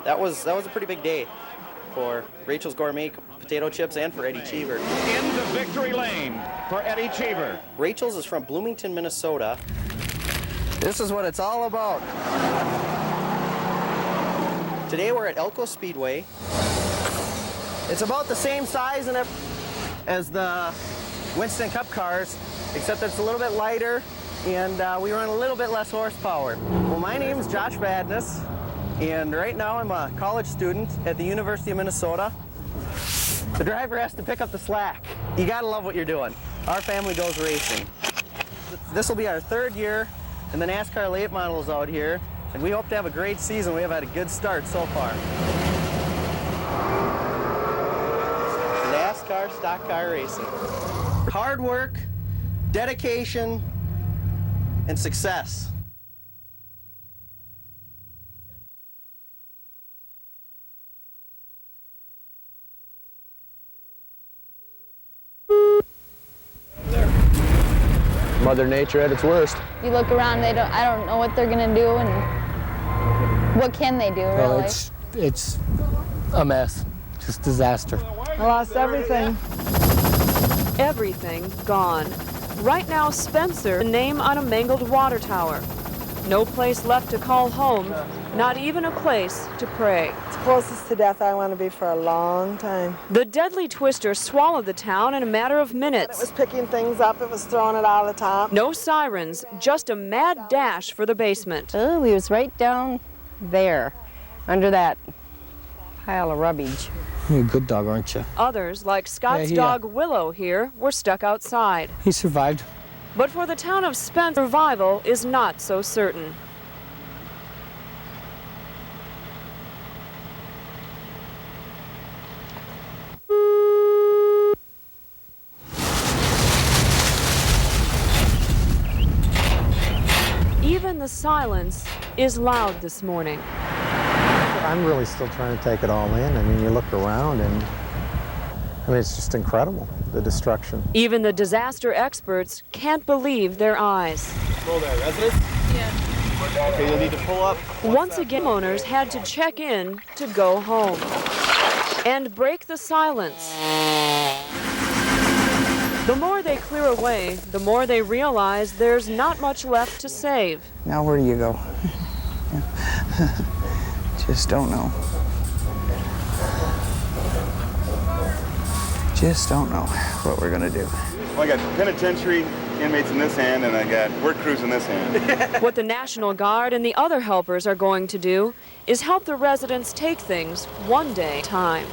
that was a pretty big day for Rachel's Gourmet Potato Chips and for Eddie Cheever. Into victory lane for Eddie Cheever. Rachel's is from Bloomington, Minnesota. This is what it's all about. Today we're at Elko Speedway. It's about the same size as the Winston Cup cars, except it's a little bit lighter and we run a little bit less horsepower. Well, my name's Josh Vadnais, and right now I'm a college student at the University of Minnesota. The driver has to pick up the slack. You gotta love what you're doing. Our family goes racing. This will be our 3rd year in the NASCAR late models out here, and we hope to have a great season. We have had a good start so far. NASCAR stock car racing. Hard work, dedication, and success. Mother Nature at its worst. You look around, I don't know what they're gonna do, and what can they do, really? Well, it's a mess, just disaster. I lost everything. Everything gone. Right now, Spencer, a name on a mangled water tower. No place left to call home, not even a place to pray. It's closest to death I want to be for a long time. The deadly twister swallowed the town in a matter of minutes. It was picking things up, it was throwing it out of the top. No sirens, just a mad dash for the basement. Oh, he was right down there, under that pile of rubbish. You're a good dog, aren't you? Others, like Scott's Yeah, dog Willow here, were stuck outside. He survived. But for the town of Spence, survival is not so certain. Even the silence is loud this morning. I'm really still trying to take it all in. I mean, you look around and, I mean, it's just incredible, the destruction. Even the disaster experts can't believe their eyes. Roll there, residents? Yeah. Okay, you'll need to pull up. Once again, owners had to check in to go home and break the silence. The more they clear away, the more they realize there's not much left to save. Now where do you go? Just don't know. Just don't know what we're gonna do. Well, I got penitentiary inmates in this hand and I got work crews in this hand. What the National Guard and the other helpers are going to do is help the residents take things one day at a time.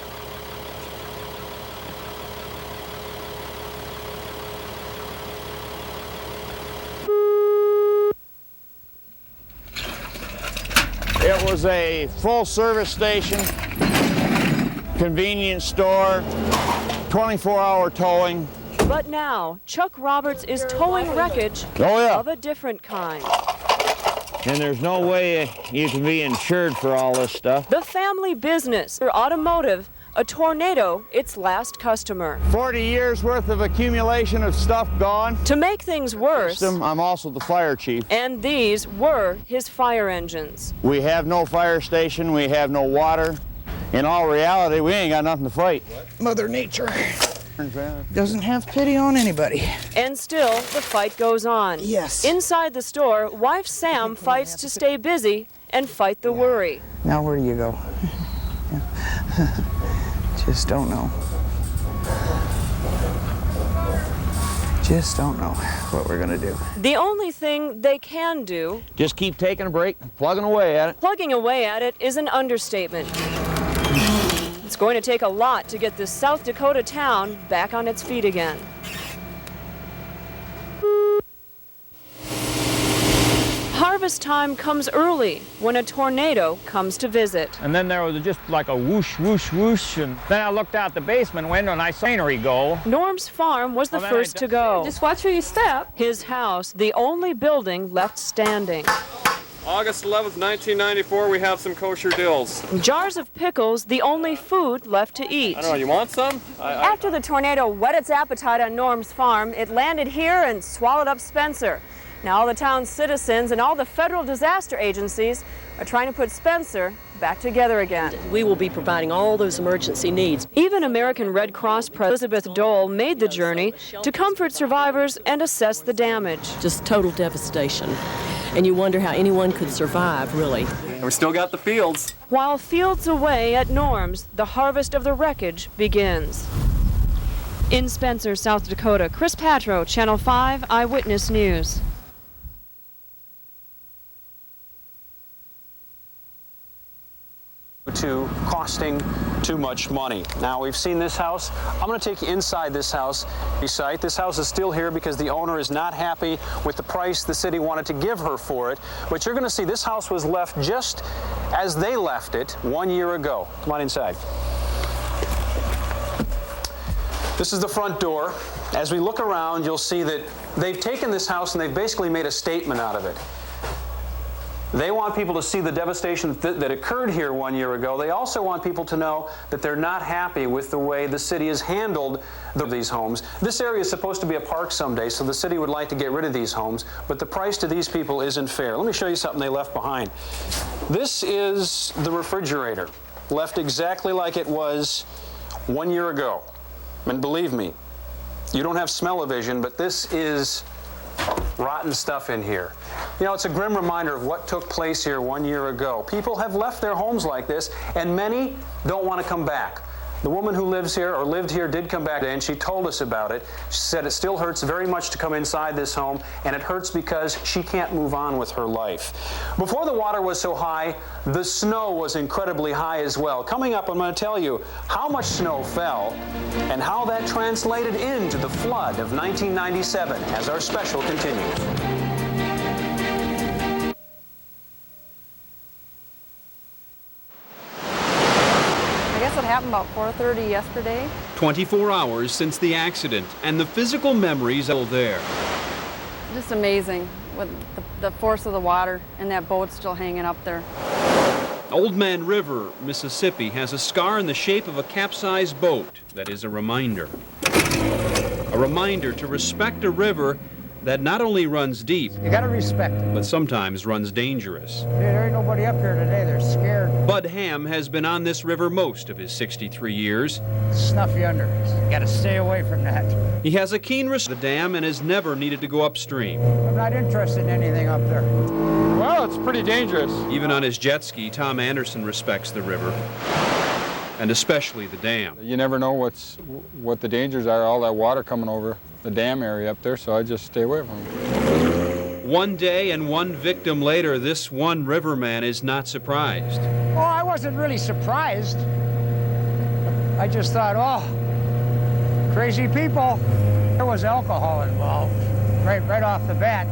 It was a full-service station, convenience store, 24-hour towing. But now, Chuck Roberts is towing wreckage of a different kind. And there's no way you can be insured for all this stuff. The family business for automotive, a tornado, its last customer. 40 years worth of accumulation of stuff gone. To make things worse, I'm also the fire chief. and these were his fire engines. We have no fire station, we have no water. In all reality, we ain't got nothing to fight. Mother Nature doesn't have pity on anybody. And still, the fight goes on. Yes. Inside the store, wife Sam fights to stay busy and fight the worry. Now where do you go? Just don't know. Just don't know what we're gonna do. The only thing they can do, Just keep taking a break, plugging away at it. plugging away at it, is an understatement. It's going to take a lot to get this South Dakota town back on its feet again. Harvest time comes early when a tornado comes to visit. And then there was just like a whoosh, whoosh, whoosh, and then I looked out the basement window and I saw scenery go. Norm's farm was the first to go. Just watch where you step. His house, the only building left standing. August 11th, 1994, we have some kosher dills. Jars of pickles, the only food left to eat. I don't know, you want some? After the tornado whet its appetite on Norm's farm, it landed here and swallowed up Spencer. Now all the town's citizens and all the federal disaster agencies are trying to put Spencer back together again. We will be providing all those emergency needs. Even American Red Cross President Elizabeth Dole made the journey to comfort survivors and assess the damage. Just total devastation. And you wonder how anyone could survive, really. And we still got the fields. While fields away at Norm's, the harvest of the wreckage begins. In Spencer, South Dakota, Chris Patro, Channel 5 Eyewitness News. To costing too much money. Now, we've seen this house. I'm going to take you inside this house. This house is still here because the owner is not happy with the price the city wanted to give her for it. But you're going to see this house was left just as they left it 1 year ago. Come on inside. This is the front door. As we look around, you'll see that they've taken this house and they've basically made a statement out of it. They want people to see the devastation that occurred here 1 year ago. They also want people to know that they're not happy with the way the city has handled these homes. This area is supposed to be a park someday, so the city would like to get rid of these homes, but the price to these people isn't fair. Let me show you something they left behind. This is the refrigerator, left exactly like it was 1 year ago. And believe me, you don't have smell-o-vision, but this is rotten stuff in here. You know, it's a grim reminder of what took place here 1 year ago. People have left their homes like this, and many don't want to come back. The woman who lives here, or lived here, did come back, and she told us about it. She said it still hurts very much to come inside this home, and it hurts because she can't move on with her life. Before the water was so high, the snow was incredibly high as well. Coming up, I'm going to tell you how much snow fell and how that translated into the flood of 1997 as our special continues. What happened about 4:30 yesterday. 24 hours since the accident, and the physical memories are there. Just amazing with the force of the water and that boat still hanging up there. Old Man River, Mississippi, has a scar in the shape of a capsized boat that is a reminder. A reminder to respect a river that not only runs deep, you gotta respect it, but sometimes runs dangerous. There ain't nobody up here today, they're scared. Bud Ham has been on this river most of his 63 years. Snuff you under. You gotta stay away from that. He has a keen respect for the dam and has never needed to go upstream. I'm not interested in anything up there. Well, it's pretty dangerous. Even on his jet ski, Tom Anderson respects the river, and especially the dam. You never know what the dangers are, all that water coming over the dam area up there, so I just stay away from it. One day and one victim later, this one riverman is not surprised. Oh, I wasn't really surprised. I just thought, oh, crazy people. There was alcohol involved. Right off the bat,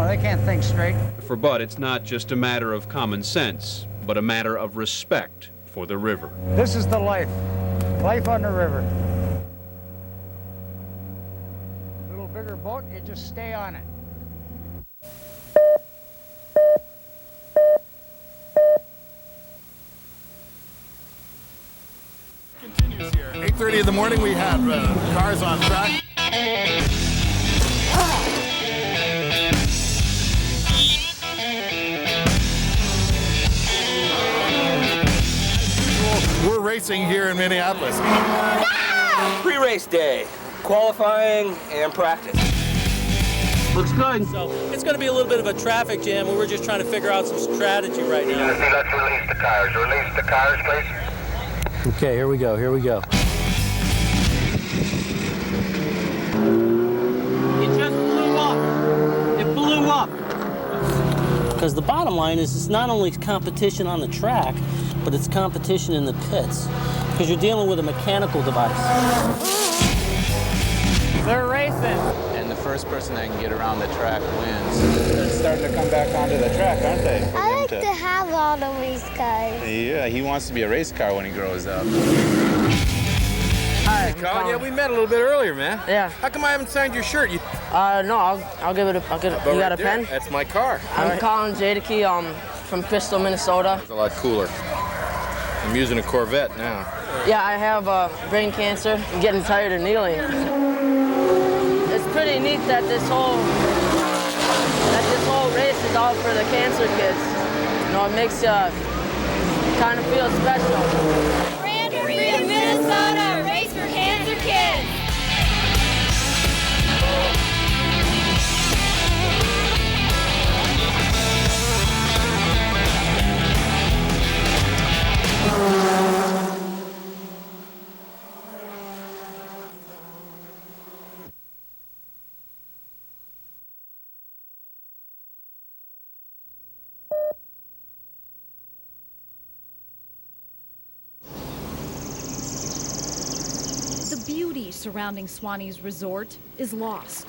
they can't think straight. For Bud, it's not just a matter of common sense, but a matter of respect for the river. This is the life on the river. Bigger boat, you just stay on it. Continues here. 8:30 in the morning, we have cars on track. We're racing here in Minneapolis. Pre-race day. Qualifying and practice. Looks good. So it's going to be a little bit of a traffic jam, and we're just trying to figure out some strategy right now. Let's release the cars. Release the cars, please. Okay, here we go. It just blew up. It blew up. Because the bottom line is it's not only competition on the track, but it's competition in the pits. Because you're dealing with a mechanical device. They're racing. And the first person that can get around the track wins. They're starting to come back onto the track, aren't they? I like to have all the race cars. Yeah, he wants to be a race car when he grows up. Hi, Colin. Yeah, we met a little bit earlier, man. Yeah. How come I haven't signed your shirt? No, I'll give it a. You got a pen? That's my car. I'm Colin Jadeke, from Crystal, Minnesota. It's a lot cooler. I'm using a Corvette now. Yeah, I have brain cancer. I'm getting tired of kneeling. It's pretty neat that this whole race is all for the cancer kids. You know, it makes you kind of feel special. Grand Prix of Minnesota, race for cancer kids. The beauty surrounding Swanies Resort is lost.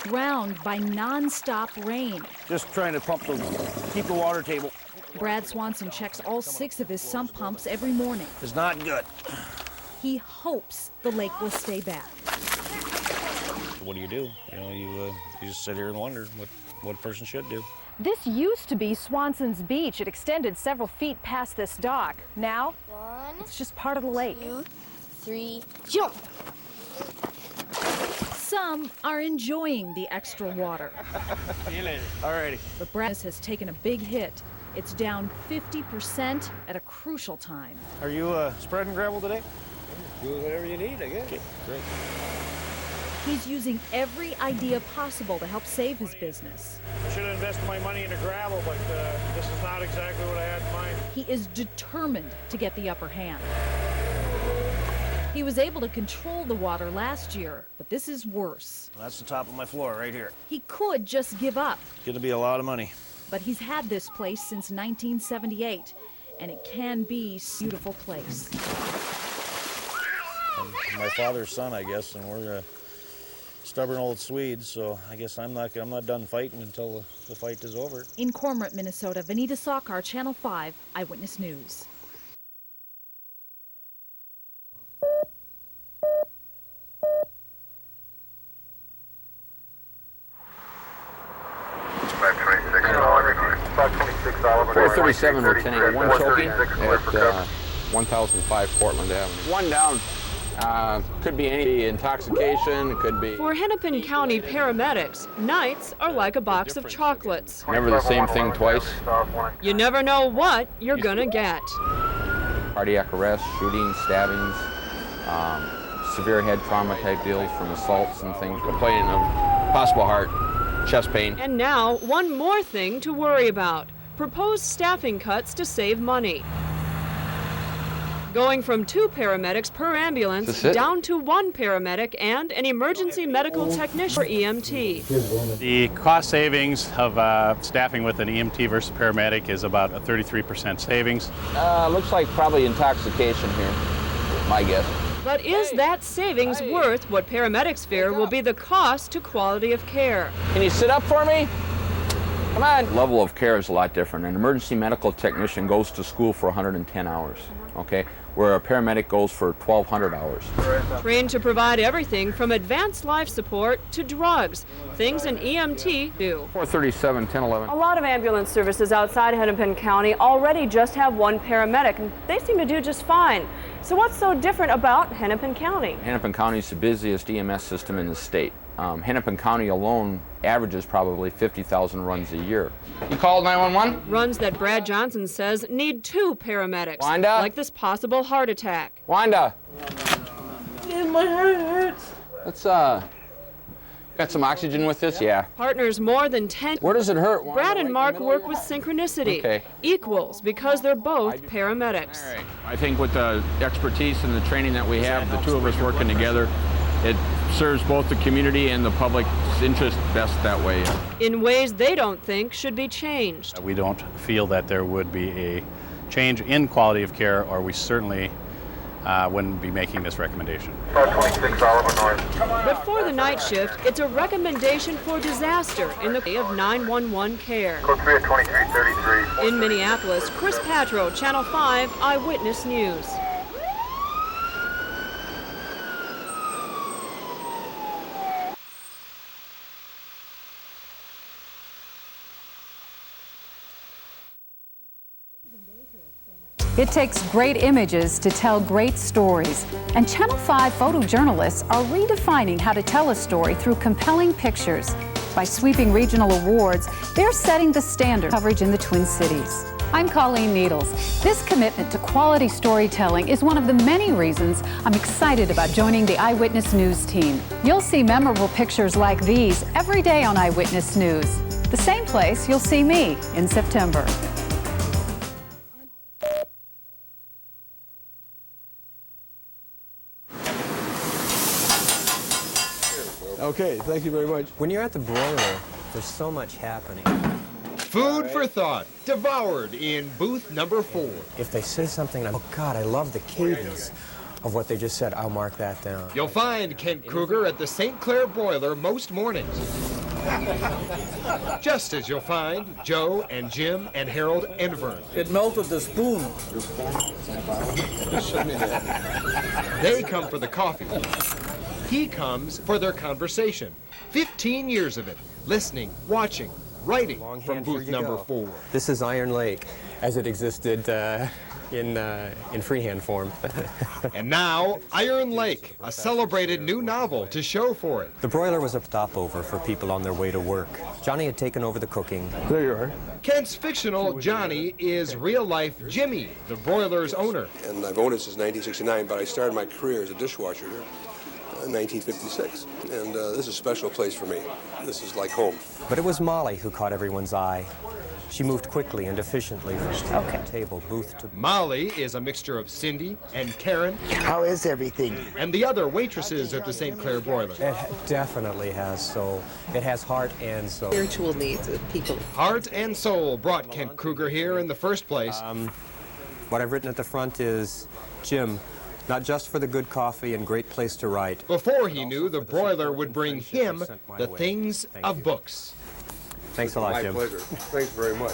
Drowned by non-stop rain. Just trying to keep the water table. Brad Swanson checks all 6 of his sump pumps every morning. It's not good. He hopes the lake will stay back. What do? You know, you just sit here and wonder what a person should do. This used to be Swanson's beach. It extended several feet past this dock. Now, it's just part of the lake. 2, 3, jump! Some are enjoying the extra water. See you later. Alrighty. But Brad has taken a big hit. It's down 50% at a crucial time. Are you spreading gravel today? Do whatever you need, I guess. Okay, great. He's using every idea possible to help save his business. I should have invested my money into gravel, but this is not exactly what I had in mind. He is determined to get the upper hand. He was able to control the water last year, but this is worse. Well, that's the top of my floor right here. He could just give up. It's gonna be a lot of money. But he's had this place since 1978, and it can be a beautiful place. I'm my father's son, I guess, and we're stubborn old Swedes, so I guess I'm not done fighting until the fight is over. In Cormorant, Minnesota, Vanita Sokar, Channel 5, Eyewitness News. .437 Lieutenant, 1 choking at 1005 Portland Avenue. 1 down. Could be any intoxication, it could be... For Hennepin County paramedics, nights are like a box of chocolates. Never the same thing twice. You never know what you're gonna get. Cardiac arrest, shootings, stabbings, severe head trauma type deals from assaults and things. Complaining of possible heart, chest pain. And now, one more thing to worry about. Proposed staffing cuts to save money. Going from 2 paramedics per ambulance down to 1 paramedic and an emergency medical technician or EMT. The cost savings of staffing with an EMT versus paramedic is about a 33% savings. Looks like probably intoxication here, my guess. But is that savings worth what paramedics fear will be the cost to quality of care? Can you sit up for me? Come on. Level of care is a lot different. An emergency medical technician goes to school for 110 hours, okay? Where a paramedic goes for 1,200 hours. Trained to provide everything from advanced life support to drugs, things an EMT do. 437, 1011. A lot of ambulance services outside Hennepin County already just have 1 paramedic, and they seem to do just fine. So what's so different about Hennepin County? Hennepin County is the busiest EMS system in the state. Hennepin County alone averages probably 50,000 runs a year. You called 911? Runs that Brad Johnson says need 2 paramedics. Wanda? Like this possible heart attack. Wanda! My heart hurts. Let's, got some oxygen with this? Yeah. Partners more than 10. Where does it hurt? Wanda, Brad and Mark work with synchronicity. Okay. Equals because they're both paramedics. All right. I think with the expertise and the training that we have, the 2 of us working together, it serves both the community and the public's interest best that way. In ways they don't think should be changed. We don't feel that there would be a change in quality of care, or we certainly wouldn't be making this recommendation. 26 Oliver North. But for the night shift, it's a recommendation for disaster in the way of 911 care. Code 3 at 2333. In Minneapolis, Chris Patro, Channel 5 Eyewitness News. It takes great images to tell great stories. And Channel 5 photojournalists are redefining how to tell a story through compelling pictures. By sweeping regional awards, they're setting the standard coverage in the Twin Cities. I'm Colleen Needles. This commitment to quality storytelling is one of the many reasons I'm excited about joining the Eyewitness News team. You'll see memorable pictures like these every day on Eyewitness News. The same place you'll see me in September. Okay, thank you very much. When you're at the broiler, there's so much happening. Food for thought, devoured in booth number 4. If they say something, oh God, I love the cadence of what they just said, I'll mark that down. You'll find Kent Kruger at the St. Clair Broiler most mornings. Just as you'll find Joe and Jim and Harold and Vern. It melted the spoon. They come for the coffee. He comes for their conversation. 15 years of it, listening, watching, writing from booth number 4. This is Iron Lake, as it existed in freehand form. And now, Iron Lake, a celebrated new novel to show for it. The broiler was a stopover for people on their way to work. Johnny had taken over the cooking. There you are. Kent's fictional Johnny is real-life Jimmy, the broiler's owner. And I've owned it since 1969, but I started my career as a dishwasher here. 1956, and this is a special place for me. This is like home. But it was Molly who caught everyone's eye. She moved quickly and efficiently from table, booth to... Molly is a mixture of Cindy and Karen. How is everything? And the other waitresses at the St. Clair Broiler. It definitely has soul. It has heart and soul. Spiritual needs of people. Heart and soul brought Kent Kruger here in the first place. What I've written at the front is, Jim, not just for the good coffee and great place to write. Before he knew the broiler would bring him the things of books. Thanks a lot, Jim. My pleasure. Thanks very much.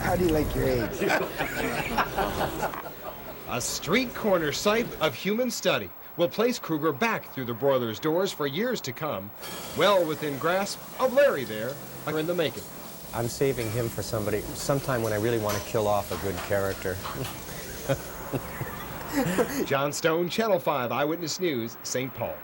How do you like your eggs? A street corner site of human study will place Kruger back through the broiler's doors for years to come, well within grasp of Larry there, in the making. I'm saving him for sometime when I really want to kill off a good character. John Stone, Channel 5 Eyewitness News, St. Paul.